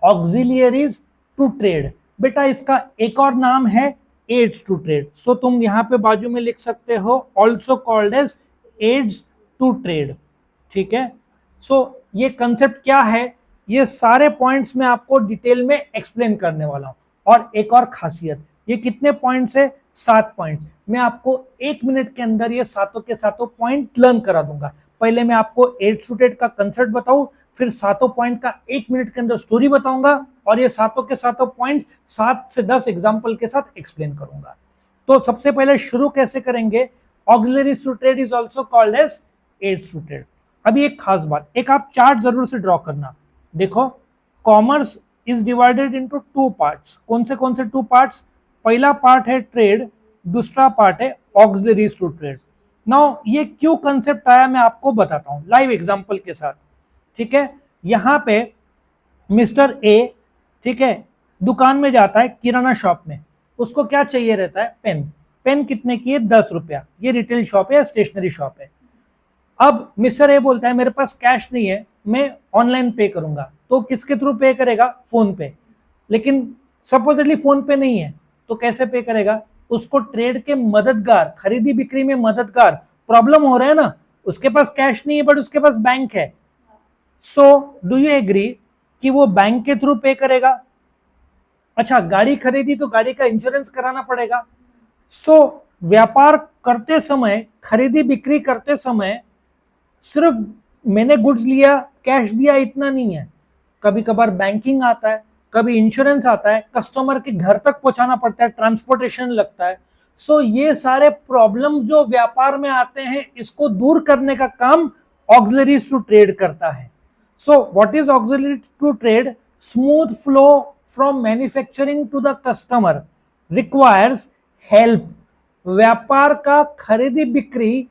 Auxiliaries to trade. बेटा इसका एक और नाम है एड्स टू ट्रेड। सो तुम यहाँ पे बाजू में लिख सकते हो also called as aids to trade. ठीक है, सो ये कंसेप्ट क्या है, ये सारे पॉइंट्स मैं आपको डिटेल में एक्सप्लेन करने वाला हूं। और एक और खासियत, ये कितने पॉइंट्स है, 7 पॉइंट्स। मैं आपको 1 मिनट के अंदर ये सातों के सातों पॉइंट लर्न करा दूंगा। पहले मैं आपको एड्स टू ट्रेड का कंसेप्ट बताऊं, फिर सातों पॉइंट का 1 मिनट के अंदर स्टोरी बताऊंगा, और ये सातों के सातों पॉइंट 7 से 10 एग्जाम्पल के साथ एक्सप्लेन करूंगा। तो सबसे पहले शुरू कैसे करेंगे, auxiliaries to trade is also called as aids to trade. अभी एक खास बात, एक आप चार्ट जरूर से ड्रॉ करना। देखो, commerce is divided into 2 parts. कौन से 2 पार्ट्स, पहला पार्ट है ट्रेड, दूसरा पार्ट है ऑक्सिलरीज टू ट्रेड। नाउ ये क्यों कंसेप्ट आया मैं आपको बताता हूं लाइव एग्जांपल के साथ। ठीक है, यहां पे मिस्टर ए, ठीक है, दुकान में जाता है किराना शॉप में, उसको क्या चाहिए रहता है, पेन। पेन कितने की है, 10 रुपया। ये रिटेल शॉप है, स्टेशनरी शॉप है। अब मिस्टर ए बोलता है मेरे पास कैश नहीं है, मैं ऑनलाइन पे करूंगा। तो किसके थ्रू पे करेगा, फोन पे। लेकिन सपोजिटली फोन पे नहीं है, तो कैसे पे करेगा, उसको ट्रेड के मददगार, खरीदी बिक्री में मददगार प्रॉब्लम हो रहा है ना, उसके पास कैश नहीं है बट उसके पास बैंक है। सो डू यू एग्री कि वो बैंक के थ्रू पे करेगा। अच्छा, गाड़ी खरीदी तो गाड़ी का इंश्योरेंस कराना पड़ेगा। सो व्यापार करते समय, खरीदी बिक्री करते समय सिर्फ मैंने गुड्स लिया, कैश दिया, इतना नहीं है। कभी कभार बैंकिंग आता है, कभी इंश्योरेंस आता है, कस्टमर के घर तक पहुंचाना पड़ता है, ट्रांसपोर्टेशन लगता है। सो ये सारे प्रॉब्लम जो व्यापार में आते हैं, इसको दूर करने का काम ऑक्सिलरीज टू ट्रेड करता है। So what is auxiliary to trade, smooth flow from manufacturing to the customer requires help. व्यापार का खरीदी बिक्री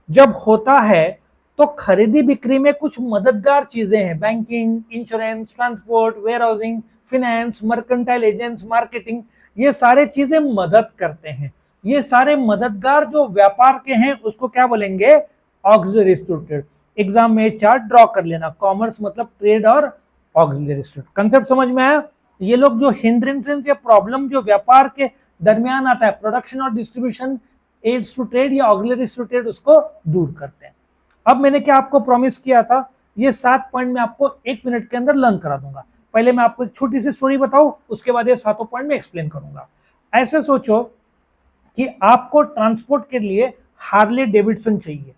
जब होता है तो खरीदी बिक्री में कुछ मददगार चीजें हैं, banking, insurance, transport, warehousing, finance, mercantile agents, marketing, ये सारे चीजें मदद करते हैं। ये सारे मददगार जो व्यापार के हैं उसको क्या बोलेंगे, ऑक्सिलरीज टू ट्रेड। एग्जाम में चार्ट ड्रॉ कर लेना, कॉमर्स मतलब ट्रेड और ऑक्सिलरीज टू ट्रेड। कंसेप्ट समझ में आया। ये लोग जो हिंड्रेंसेस या प्रॉब्लम जो व्यापार के दरमियान आता है, प्रोडक्शन और डिस्ट्रीब्यूशन, एड्स टू ट्रेड या ऑक्सिलरीज टू ट्रेड, उसको दूर करते हैं। अब मैंने क्या आपको प्रॉमिस किया था, ये 7 पॉइंट मैं आपको 1 मिनट के अंदर लर्न करा दूंगा। पहले मैं आपको एक छोटी सी स्टोरी बताऊं, उसके बाद ये 7 पॉइंट में एक्सप्लेन करूंगा। ऐसे सोचो कि आपको ट्रांसपोर्ट के लिए हार्ले डेविडसन चाहिए।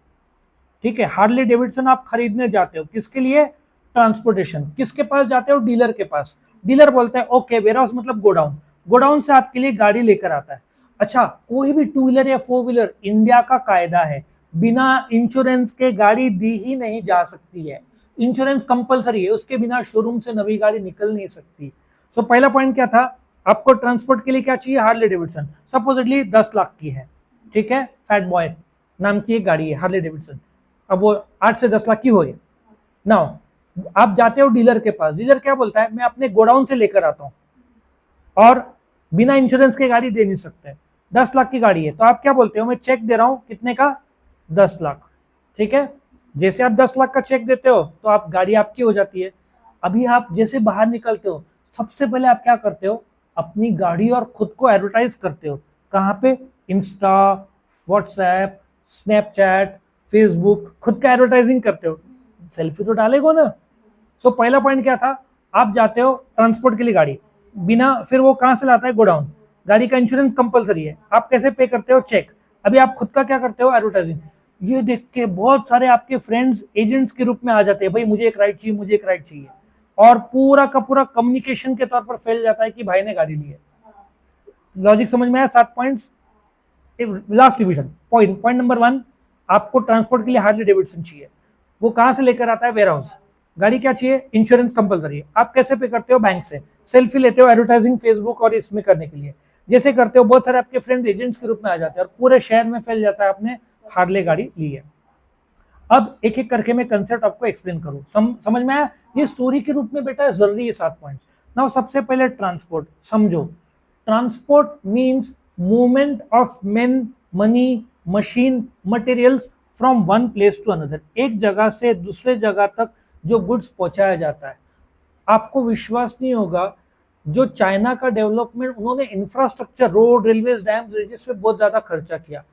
ठीक है, हार्ले डेविडसन आप खरीदने जाते हो, किसके लिए, ट्रांसपोर्टेशन। किसके पास जाते हो, डीलर के पास। डीलर बोलता है ओके, वेयरहाउस मतलब गोडाउन, गोडाउन से आपके लिए गाड़ी लेकर आता है। अच्छा, कोई भी 2 व्हीलर या 4 व्हीलर, इंडिया का कायदा है, बिना इंश्योरेंस के गाड़ी दी ही नहीं जा सकती है। इंश्योरेंस कंपलसरी है, उसके बिना शोरूम से नई गाड़ी निकल नहीं सकती। तो पहला पॉइंट क्या था, आपको ट्रांसपोर्ट के लिए क्या चाहिए, हार्ले डेविडसन। सपोजिटली 10 लाख की है, ठीक है, फैट बॉय नाम की एक गाड़ी है हार्ले डेविडसन। अब वो 8 से 10 लाख की हो गई। नाउ आप जाते हो डीलर के पास, डीलर क्या बोलता है, मैं अपने गोडाउन से लेकर आता हूं और बिना इंश्योरेंस के गाड़ी दे नहीं सकते। 10 लाख की गाड़ी है, तो आप क्या बोलते हो, मैं चेक दे रहा हूं, कितने का, 10 लाख। ठीक है, जैसे आप 10 लाख का चेक देते हो तो आप गाड़ी आपकी हो जाती है। अभी आप जैसे बाहर निकलते हो, सबसे पहले आप क्या करते हो, अपनी गाड़ी और खुद को एडवर्टाइज करते हो। कहाँ पे, इंस्टा, व्हाट्सएप, स्नैपचैट, फेसबुक, खुद का एडवर्टाइजिंग करते हो। सेल्फी तो डालेगो ना। सो पहला पॉइंट क्या था, आप जाते हो ट्रांसपोर्ट के लिए गाड़ी, बिना, फिर वो कहां से लाता है, गोडाउन। गाड़ी का इंश्योरेंस कंपलसरी है, आप कैसे पे करते हो, चेक। अभी आप खुद का क्या करते हो, एडवर्टाइजिंग। ये देख के बहुत सारे आपके फ्रेंड्स एजेंट्स के रूप में आ जाते हैं, भाई मुझे एक राइड चाहिए, मुझे एक राइड चाहिए। और पूरा का पूरा कम्युनिकेशन के तौर पर फैल जाता है कि भाई ने गाड़ी ली है। लॉजिक समझ में आया, 7 points. Last division, point number 1, आपको ट्रांसपोर्ट के लिए हार्ले डेविडसन चाहिए। वो कहां से लेकर आता है, वेयर हाउस। गाड़ी क्या चाहिए, इंश्योरेंस कंपलसरी है। आप कैसे पे करते हो, बैंक से। सेल्फी लेते हो एडवर्टाइजिंग फेसबुक और इसमें करने के लिए, जैसे करते हो, बहुत सारे आपके फ्रेंड्स एजेंट्स के रूप में आ जाते हैं और पूरे शहर में फैल जाता है आपने हार्ले गाड़ी ली है। अब एक एक करके मैं कंसेप्ट आपको एक्सप्लेन करूं, समझ में आया। ये स्टोरी के रूप में बेटा जरूरी है 7 पॉइंट्स। नाउ सबसे पहले ट्रांसपोर्ट समझो। Transport means movement of men, money, machine, materials from one place to another. एक जगह से दूसरे जगह तक जो गुड्स पहुंचाया जाता है। आपको विश्वास नहीं होगा, जो चाइना का डेवलपमेंट, उन्होंने infrastructure, road, railway, dams, bridges पे बहुत ज्यादा खर्चा किया।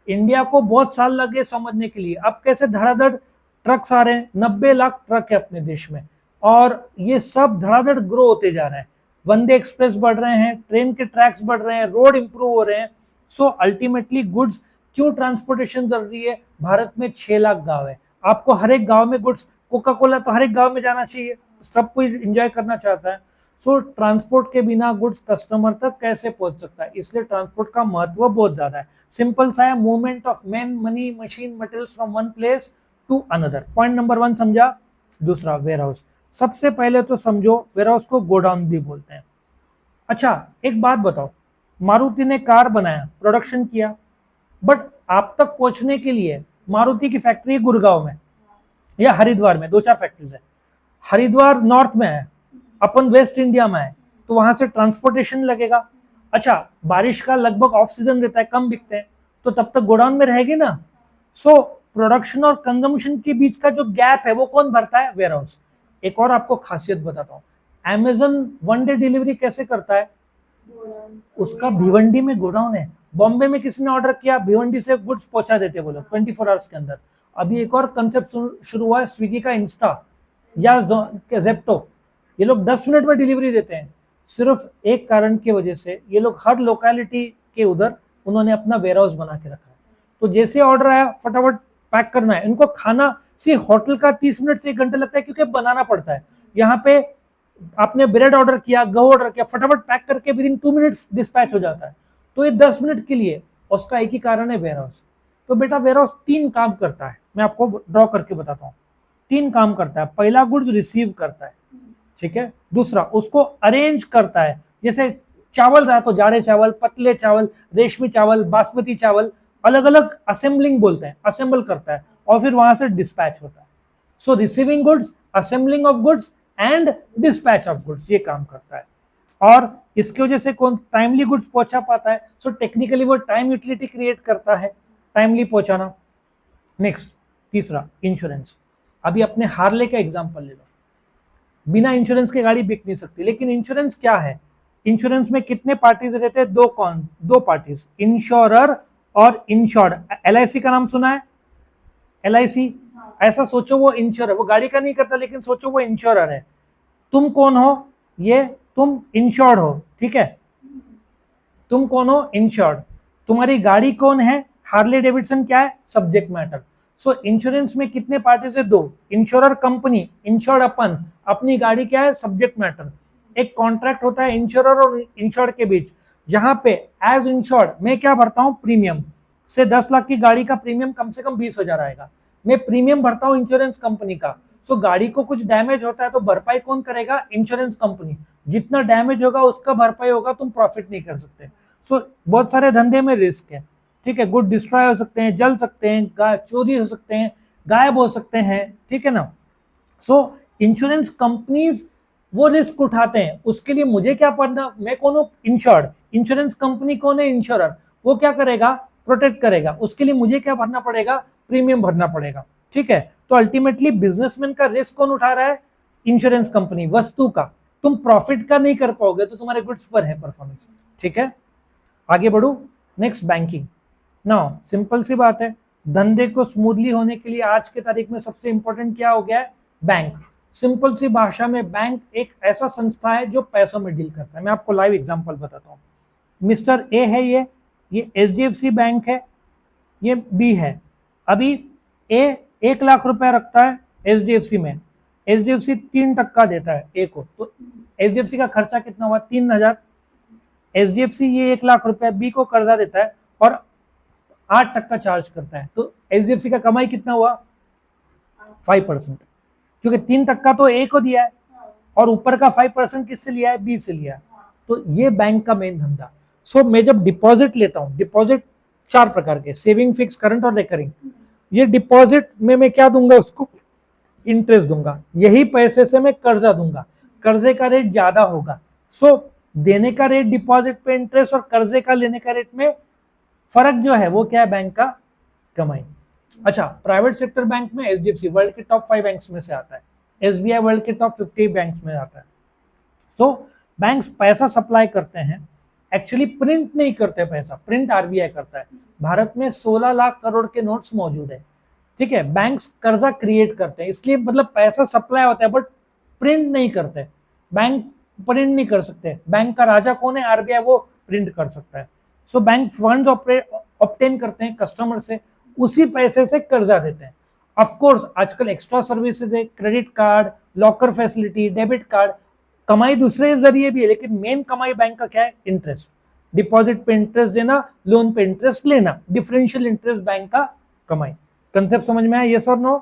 इंडिया को बहुत साल लगे समझने के लिए। अब कैसे धड़ाधड़ ट्रक्स आ रहे हैं, 90 लाख ट्रक है अपने देश में, और ये सब धड़ाधड़ ग्रो होते जा रहे हैं। वंदे एक्सप्रेस बढ़ रहे हैं, ट्रेन के ट्रैक्स बढ़ रहे हैं, रोड इंप्रूव हो रहे हैं। सो अल्टीमेटली गुड्स, क्यों ट्रांसपोर्टेशन जरूरी है? भारत में 6 लाख गांव है, आपको हर एक गांव में गुड्स, कोका कोला तो हर एक गांव में जाना चाहिए, सब कोई एंजॉय करना चाहता है। सो ट्रांसपोर्ट के बिना गुड्स कस्टमर तक कैसे पहुंच सकता है? इसलिए ट्रांसपोर्ट का महत्व बहुत ज्यादा है। सिंपल सा है, movement of man, money, machine, materials from one place to another. Point number 1 समझा। दूसरा, वेयर हाउस। सबसे पहले तो समझो, वेयर हाउस को गोडाउन भी बोलते हैं। अच्छा, एक बात बताओ, मारुति ने कार बनाया, प्रोडक्शन किया, बट आप तक पहुंचने के लिए मारुति की फैक्ट्री गुड़गांव में या हरिद्वार में, 2-4 फैक्ट्रीज है। हरिद्वार नॉर्थ में है, अपन वेस्ट इंडिया में है, तो वहां से ट्रांसपोर्टेशन लगेगा। अच्छा, बारिश का लगभग ऑफ सीजन रहता है, कम बिकते हैं, तो तब तक गोडाउन में रहेगी ना। सो प्रोडक्शन और कंजम्पशन के बीच का जो गैप है वो कौन भरता है? Warehouse. एक और आपको खासियत बताता हूँ, अमेजन 1 डे डिलीवरी कैसे करता है? उसका भिवंडी में गोडाउन है। बॉम्बे में किसी ने ऑर्डर किया, भिवंडी से गुड्स पहुंचा देते वो लोग 24 आवर्स के अंदर। अभी एक और कंसेप्ट शुरू हुआ है, स्विगी का इंस्टा या जेप्टो, ये लोग 10 मिनट में डिलीवरी देते हैं। सिर्फ एक कारण की वजह से ये लोग हर लोकेलिटी के उधर उन्होंने अपना वेयर हाउस बना के रखा है। तो जैसे ऑर्डर आया, फटाफट पैक करना है इनको। खाना सी होटल का 30 मिनट से 1 घंटा लगता है, क्योंकि बनाना पड़ता है। यहाँ पे आपने ब्रेड ऑर्डर किया, गहू ऑर्डर किया, फटाफट पैक करके विदिन 2 मिनट्स डिस्पैच हो जाता है। तो ये 10 मिनट के लिए, उसका एक ही कारण है, वेयर हाउस। तो बेटा वेयर हाउस 3 काम करता है, मैं आपको ड्रॉ करके बताता हूँ। 3 काम करता है। पहला, गुड्स रिसीव करता है, ठीक है। दूसरा, उसको अरेंज करता है, जैसे चावल रहा तो जाड़े चावल, पतले चावल, रेशमी चावल, बासमती चावल, अलग अलग असेंबलिंग बोलते हैं, असेंबल करता है, और फिर वहां से डिस्पैच होता है। So receiving goods, assembling of goods and dispatch of goods, ये काम करता है। और इसकी वजह से कौन टाइमली गुड्स पहुंचा पाता है? सो टेक्निकली वो टाइम यूटिलिटी क्रिएट करता है, टाइमली पहुंचाना। नेक्स्ट, तीसरा, इंश्योरेंस। अभी अपने हार्ले का एग्जांपल ले लो, बिना इंश्योरेंस के गाड़ी बिक नहीं सकती। लेकिन इंश्योरेंस क्या है? इंश्योरेंस में कितने पार्टीज रहते हैं? दो पार्टीज, इंश्योरर और इंश्योर्ड। LIC का नाम सुना है? LIC, ऐसा सोचो वो इंश्योरर, वो गाड़ी का नहीं करता, लेकिन सोचो वो इंश्योरर है। तुम कौन हो? ये तुम इंश्योर्ड हो, ठीक है। तुम कौन हो? इंश्योर्ड। तुम्हारी गाड़ी कौन है? हार्ले डेविडसन क्या है? Subject matter. सो इंश्योरेंस में कितने पार्टी से? 2, इंश्योरर कंपनी, इंश्योर्ड अपन, अपनी गाड़ी क्या है? Subject matter. एक कॉन्ट्रैक्ट होता है इंश्योरर और इंश्योर्ड के बीच, जहां पे एज इंश्योर्ड मैं क्या भरता हूं? प्रीमियम। से 10 लाख की गाड़ी का प्रीमियम कम से कम 20,000 आएगा, मैं प्रीमियम भरता हूं इंश्योरेंस कंपनी का। सो गाड़ी को कुछ डैमेज होता है तो भरपाई कौन करेगा? Insurance company. जितना डैमेज होगा उसका भरपाई होगा, तुम प्रॉफिट नहीं कर सकते। सो बहुत सारे धंधे में रिस्क है, ठीक है। गुड डिस्ट्रॉय हो सकते हैं, जल सकते हैं, चोरी हो सकते हैं, गायब हो सकते हैं, ठीक है ना। सो इंश्योरेंस कंपनीज वो रिस्क उठाते हैं, उसके लिए मुझे क्या पढ़ना? मैं कौन हूं? इंश्योर्ड। इंश्योरेंस कंपनी कौन है? इंश्योरर। वो क्या करेगा? प्रोटेक्ट करेगा। उसके लिए मुझे क्या भरना पड़ेगा? प्रीमियम भरना पड़ेगा, ठीक है। तो अल्टीमेटली बिजनेसमैन का रिस्क कौन उठा रहा है? इंश्योरेंस कंपनी, वस्तु का। तुम प्रॉफिट का नहीं कर पाओगे तो तुम्हारे गुड्स पर है परफॉर्मेंस, ठीक है। आगे बढ़ू, नेक्स्ट, बैंकिंग। नाउ सिंपल सी बात है, धंधे को स्मूथली होने के लिए आज के तारीख में सबसे इंपॉर्टेंट क्या हो गया है? बैंक। सिंपल सी भाषा में बैंक एक ऐसा संस्था है जो पैसों में डील करता है। मैं आपको लाइव एग्जांपल बताता हूँ। मिस्टर ए है, ये HDFC बैंक है, ये बी है। अभी ए 1 लाख रुपया रखता है HDFC में, HDFC 3% देता है ए को, तो HDFC का खर्चा कितना हुआ? 3,000। HDFC ये 1 लाख रुपया बी को कर्जा देता है और 8% चार्ज करता है, तो HDFC का कमाई कितना हुआ? 5%, क्योंकि 3% तो ए को दिया है और ऊपर का 5% किससे लिया है? बी से लिया है। तो ये बैंक का मेन धंधा। सो मैं जब डिपॉजिट लेता हूँ, डिपॉजिट 4 प्रकार के, सेविंग, फिक्स, करंट और रिकरिंग। ये डिपॉजिट में मैं क्या दूंगा? उसको इंटरेस्ट दूंगा। यही पैसे से मैं कर्जा दूंगा, कर्जे का रेट ज्यादा होगा। सो देने का रेट डिपॉजिट पे इंटरेस्ट और कर्जे का लेने का रेट में फर्क जो है वो क्या है? बैंक का कमाई। अच्छा, प्राइवेट सेक्टर बैंक में HDFC वर्ल्ड के टॉप 5 बैंक्स में से आता है, SBI वर्ल्ड के टॉप 50 बैंक्स में आता है, सो बैंक्स पैसा सप्लाई करते हैं, एक्चुअली प्रिंट नहीं करते पैसा, प्रिंट आरबीआई करता है। भारत में 16 लाख करोड़ के नोट्स मौजूद है, ठीक है। बैंक्स कर्जा क्रिएट करते हैं, इसलिए मतलब पैसा सप्लाई होता है बट प्रिंट नहीं करते। बैंक प्रिंट नहीं कर सकते, बैंक का राजा कौन है? आरबीआई, वो प्रिंट कर सकता है। सो बैंक फंड ऑब्टेन करते हैं कस्टमर से, उसी पैसे से कर्जा देते हैं। ऑफ कोर्स आजकल एक्स्ट्रा सर्विसेज है, credit card, locker facility, debit card, कमाई दूसरे जरिए भी है, लेकिन मेन कमाई बैंक का क्या है? इंटरेस्ट। डिपॉजिट पे इंटरेस्ट देना, लोन पे इंटरेस्ट लेना, डिफरेंशियल इंटरेस्ट बैंक का कमाई। कंसेप्ट समझ में आया? यस और नो?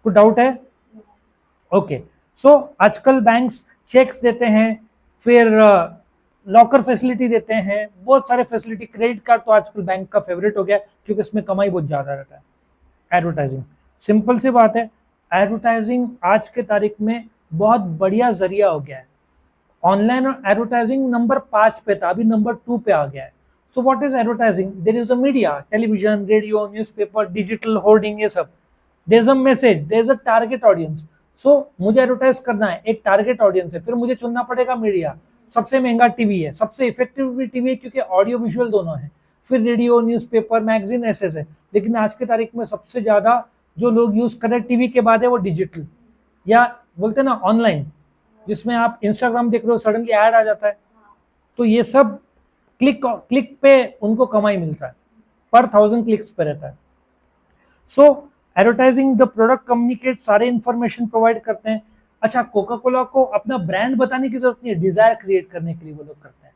कुछ डाउट है? ओके। सो आजकल बैंक्स चेक्स देते हैं, फिर लॉकर फैसिलिटी देते हैं, बहुत सारे फैसिलिटी। क्रेडिट कार्ड तो आजकल बैंक का फेवरेट हो गया क्योंकि इसमें कमाई बहुत ज्यादा रहता है। एडवर्टाइजिंग, सिंपल सी बात है, एडवर्टाइजिंग आज के तारीख में बहुत बढ़िया जरिया हो गया है। ऑनलाइन एडवर्टाइजिंग नंबर 5 पे था, अभी नंबर 2 पे आ गया है। So what is advertising? There is a media, television, radio, newspaper, digital, hoarding, ये सब। There is a message, there is a target audience. So मुझे एडवर्टाइज करना है, एक टारगेट ऑडियंस है, फिर मुझे चुनना पड़ेगा मीडिया। सबसे महंगा टीवी है, सबसे इफेक्टिव भी टीवी है क्योंकि ऑडियो विजुअल दोनों है। फिर रेडियो, न्यूज़पेपर, मैगजीन, ऐसे है। लेकिन आज की तारीख में सबसे ज्यादा जो लोग यूज कर रहे हैं टीवी के बाद है वो डिजिटल, या बोलते हैं ना ऑनलाइन, जिसमें आप इंस्टाग्राम देख रहे हो, सडनली ऐड आ जाता है। तो ये सब क्लिक क्लिक पे उनको कमाई मिलता है, पर 1000 क्लिक्स पे रहता है। सो एडवर्टाइजिंग द प्रोडक्ट कम्युनिकेट, सारे इंफॉर्मेशन प्रोवाइड करते हैं। अच्छा, कोका कोला को अपना ब्रांड बताने की जरूरत नहीं है, डिजायर क्रिएट करने के लिए वो लोग करते हैं।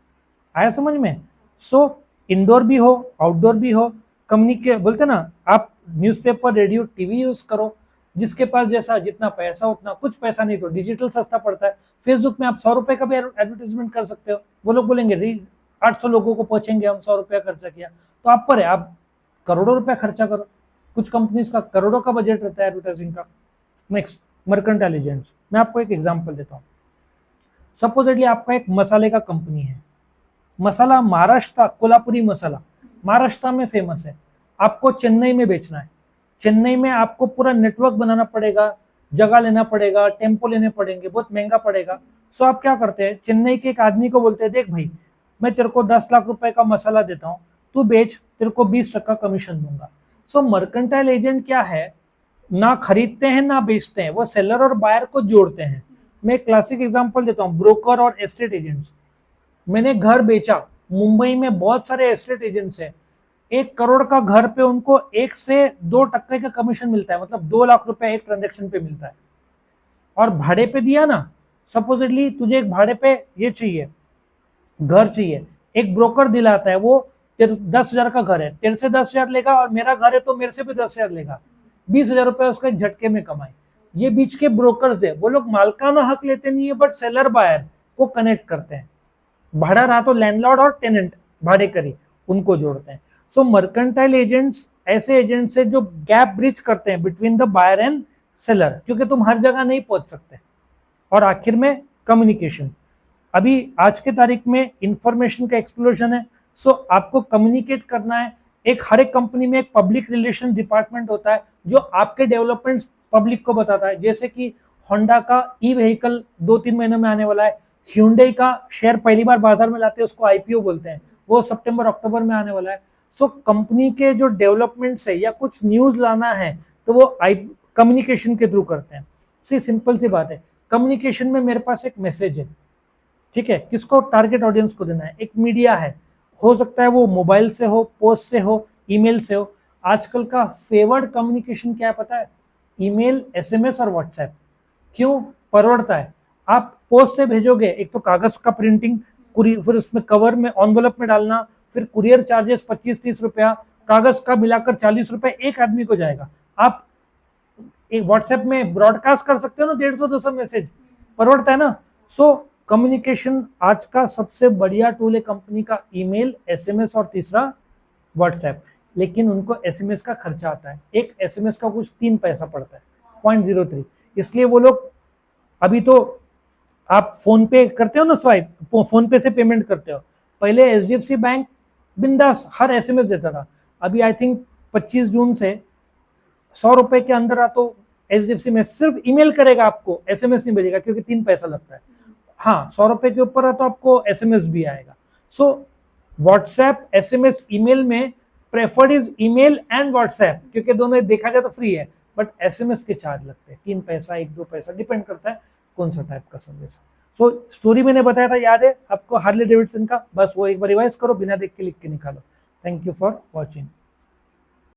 आया समझ में? सो इंडोर भी हो, आउटडोर भी हो, कम्युनिकेट, बोलते ना, आप न्यूज़पेपर, रेडियो, टीवी यूज करो, जिसके पास जैसा जितना पैसा उतना। कुछ पैसा नहीं तो डिजिटल सस्ता पड़ता है। फेसबुक में आप 100 रुपए का भी एडवर्टाइजमेंट कर सकते हो, वो लोग बोलेंगे 800 लोगों को पहुंचेंगे हम, 100 रुपया खर्चा किया। तो आप पर है, आप करोड़ों रुपया खर्चा करो। कुछ कंपनीज का करोड़ों का बजट रहता है एडवर्टाइजिंग का। Next, mercantile agents. मैं आपको एक एग्जांपल देता हूँ। सपोजिटली आपका एक मसाले का कंपनी है, मसाला महाराष्ट्र, कोल्हापुरी मसाला महाराष्ट्र में फेमस है, आपको चेन्नई में बेचना है। चेन्नई में आपको पूरा नेटवर्क बनाना पड़ेगा, जगह लेना पड़ेगा, टेम्पो लेने पड़ेंगे, बहुत महंगा पड़ेगा। सो आप क्या करते हैं, चेन्नई के एक आदमी को बोलते हैं, देख भाई, मैं तेरे को 10 लाख रुपए का मसाला देता हूँ, तू बेच, तेरे को 20% कमीशन दूंगा। सो मर्केंटाइल एजेंट क्या है, ना खरीदते हैं ना बेचते हैं, वो सेलर और बायर को जोड़ते हैं। मैं एक क्लासिक एग्जांपल देता हूँ, ब्रोकर और एस्टेट एजेंट्स। मैंने घर बेचा, मुंबई में बहुत सारे एस्टेट एजेंट्स हैं, 1 करोड़ का घर पे उनको 1 से 2% का कमीशन मिलता है, मतलब 2 लाख रुपए एक ट्रांजेक्शन पे मिलता है। और भाड़े पे दिया ना, सपोजिटली तुझे एक भाड़े पे ये चाहिए, घर चाहिए, एक ब्रोकर दिलाता है, वो 10,000 का घर है, तेरे से 10,000 लेगा, और मेरा घर है तो मेरे से भी 10,000 लेगा, 20,000 रुपए उसका एक झटके में कमाए। ये बीच के ब्रोकर्स है, वो लोग मालकाना हक लेते नहीं है, बट सेलर बायर को कनेक्ट करते हैं। भाड़ा रहा तो लैंडलॉर्ड और टेनेंट, भाड़े करी, उनको जोड़ते हैं। सो मर्केंटाइल एजेंट्स ऐसे एजेंट्स है जो गैप ब्रिज करते हैं between the buyer and seller, क्योंकि तुम हर जगह नहीं पहुंच सकते। और आखिर में कम्युनिकेशन, अभी आज के तारीख में इंफॉर्मेशन का एक्सप्लोजन है। सो आपको कम्युनिकेट करना है। हर एक कंपनी में एक पब्लिक रिलेशन डिपार्टमेंट होता है जो आपके डेवलपमेंट्स पब्लिक को बताता है। जैसे कि होंडा का ई व्हीकल 2-3 महीनों में आने वाला है, ह्यूंडई का शेयर पहली बार बाजार में लाते हैं, उसको आईपीओ बोलते हैं, वो सितंबर अक्टूबर में आने वाला है। सो कंपनी के जो डेवलपमेंट्स है या कुछ न्यूज लाना है तो वो कम्युनिकेशन के थ्रू करते हैं। सिंपल सी बात है, कम्युनिकेशन में मेरे पास एक मैसेज है, ठीक है, किसको? टारगेट ऑडियंस को देना है। एक मीडिया है, हो सकता है वो मोबाइल से हो, पोस्ट से हो, ईमेल से हो। आजकल का फेवर्ड कम्युनिकेशन क्या है पता है? ईमेल, एसएमएस और व्हाट्सएप। क्यों परोड़ता है? आप पोस्ट से भेजोगे, एक तो कागज का प्रिंटिंग, फिर उसमें कवर में, एनवलप में डालना, फिर कुरियर चार्जेस 25-30 रुपया, कागज का मिलाकर 40 रुपए एक आदमी को जाएगा। आप एक व्हाट्सएप में ब्रॉडकास्ट कर सकते हो ना, 150-200 मैसेज, परोड़ता है ना। सो कम्युनिकेशन आज का सबसे बढ़िया टूल है कंपनी का, ईमेल, एसएमएस और तीसरा व्हाट्सएप। लेकिन उनको एसएमएस का खर्चा आता है, एक एसएमएस का कुछ 3 पैसा पड़ता है, 0.03। इसलिए वो लोग, अभी तो आप फोन पे करते हो ना स्वाइप, फोन पे से पेमेंट करते हो, पहले एचडीएफसी बैंक बिंदास हर एसएमएस देता था। अभी आई थिंक 25 जून से 100 रुपए के अंदर आ तो एचडीएफसी में सिर्फ ईमेल करेगा, आपको एसएमएस नहीं भेजेगा क्योंकि 3 पैसा लगता है। हाँ 100 रुपए के ऊपर है तो आपको एसएमएस भी आएगा। सो व्हाट्सएप, एसएमएस, ईमेल में preferred is email and WhatsApp, क्योंकि दोनों देखा जाए तो फ्री है, बट एसएमएस के चार्ज लगते हैं, 3 पैसा 1-2 पैसा, डिपेंड करता है कौन सा टाइप का सर्विस है। सो स्टोरी मैंने बताया था, याद है आपको हार्ले डेविडसन का? बस वो एक बार रिवाइज करो, बिना देख के लिख के निकालो। Thank you for watching.